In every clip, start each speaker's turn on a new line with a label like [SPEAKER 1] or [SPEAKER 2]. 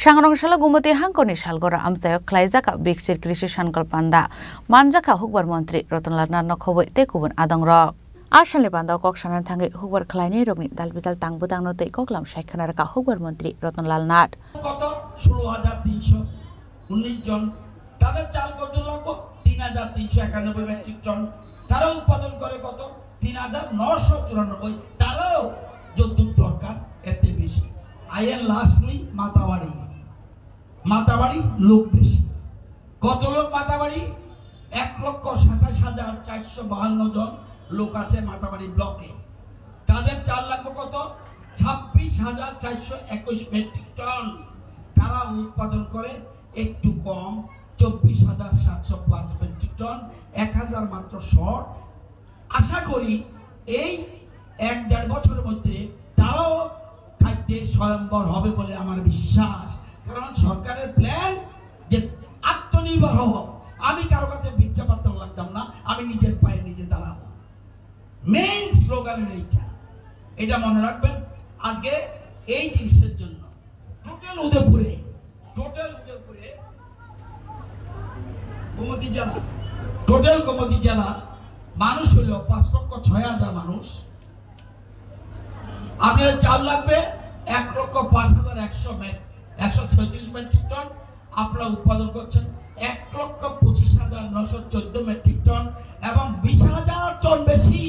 [SPEAKER 1] Sangrongshalo gumati hangkoni salgora amsayo khlaijaka biksir krishi sankalpanda manjaka hukbar mantri Ratanlal Narno khoboi te kubun adangro Ashalni banda koksanan thangi hukbar khlaini rogni dalbidal tangbudang no tei koklam saikhanar ka hukbar mantri Ratanlal Nar
[SPEAKER 2] কত 16319 জন তাদের চাল কত লাগবে 3391 metric ton তারা উৎপাদন করে কত 3994 তারাও যত দরকার এত বেশি আইএন লাস্টলি মাতাবাড়ি লোক বেশি কত লোক মাতাবাড়ি 1,27,452 জন লোক আছে মাতাবাড়ি ব্লকে তাদের চাল লাগবে কত 26,421 মেট্রিক টন তারা উৎপাদন করে একটু কম 24,705 মেট্রিক টন 1000 মাত্র শর্ট আশা করি এই 1-1.5 বছরের মধ্যে তারাও খাদ্যে স্বয়ম্বর হবে বলে আমার বিশ্বাস কারণ সরকারের প্ল্যান যে আত্মনির্ভর হব আমি কারো কাছে ভিক্ষা পাত্র লাগতাম না আমি নিজের পায়ে নিজে দাঁড়াবো মেইন স্লোগানের এটা মনে রাখবেন আজকে এই জিনিসের জন্য টোটাল উদয়পুরে গোমতী জেলা মানুষ হইল 5,06,000 মানুষ আপনাদের চাল লাগবে 1,05,136 মেট্রিক টন আপনারা উৎপাদন করছেন 1,25,914 মেট্রিক টন এবং 20,000 টন বেশি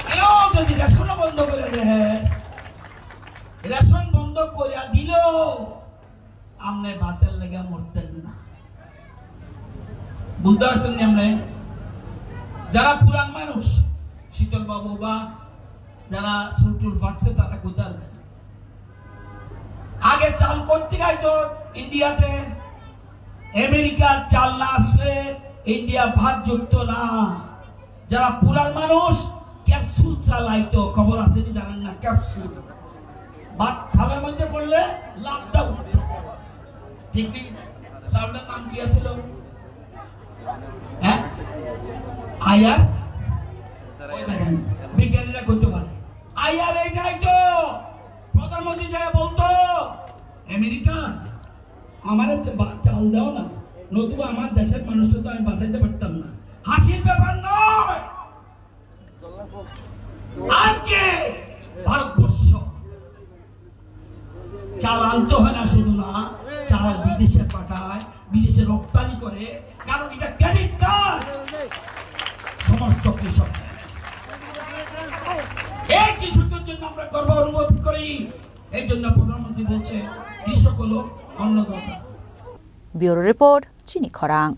[SPEAKER 2] কেউ যদি রেশন বন্ধ করে দেয় রেশন বন্ধ করে দিল আপনি ভাতের লেগে মরতেন না বুঝতে পারছেন আপনি যারা পুরান মানুষ শীতল বাবু বা যারা সুলটুল ফাকছে তারা কোথায় আগে চাল করতে গাইতো ইন্ডিয়াতে আমেরিকার চাল না আসলে ইন্ডিয়া ভাত যুক্ত না যারা পুরান মানুষ ক্যাপসুল চালাইতো খবর আছে কি জানেন না ক্যাপসুল ভাত থালার মধ্যে পড়লে লাভটা উঠত ঠিক ঠিক চাউলের নাম কি আছিল হ্যাঁ আয়ার বিজ্ঞানীরা করতে পারে আয়ার এটাই তো প্রধানমন্ত্রী যায় বলতো আমেরিকা আমার চাল দাও না নতুবা আমার দেশের মানুষটা তো আমি বাঁচাইতে পারতাম না হাসির ব্যাপার নয় আজকে ভারতবর্ষ চাল আনতে হয় না শুধু না চাল বিদেশে পাঠায় বিদেশে রপ্তানি করে কারণ এটা ক্রেডিট কার্ড সমস্ত কৃষক এই কৃষকদের জন্য আমরা গর্ব অনুভব করি এই জন্য প্রধানমন্ত্রী বলছে কৃষক হলো অন্নদাতা
[SPEAKER 1] ব্যুরো রিপোর্ট চিনি খরাং।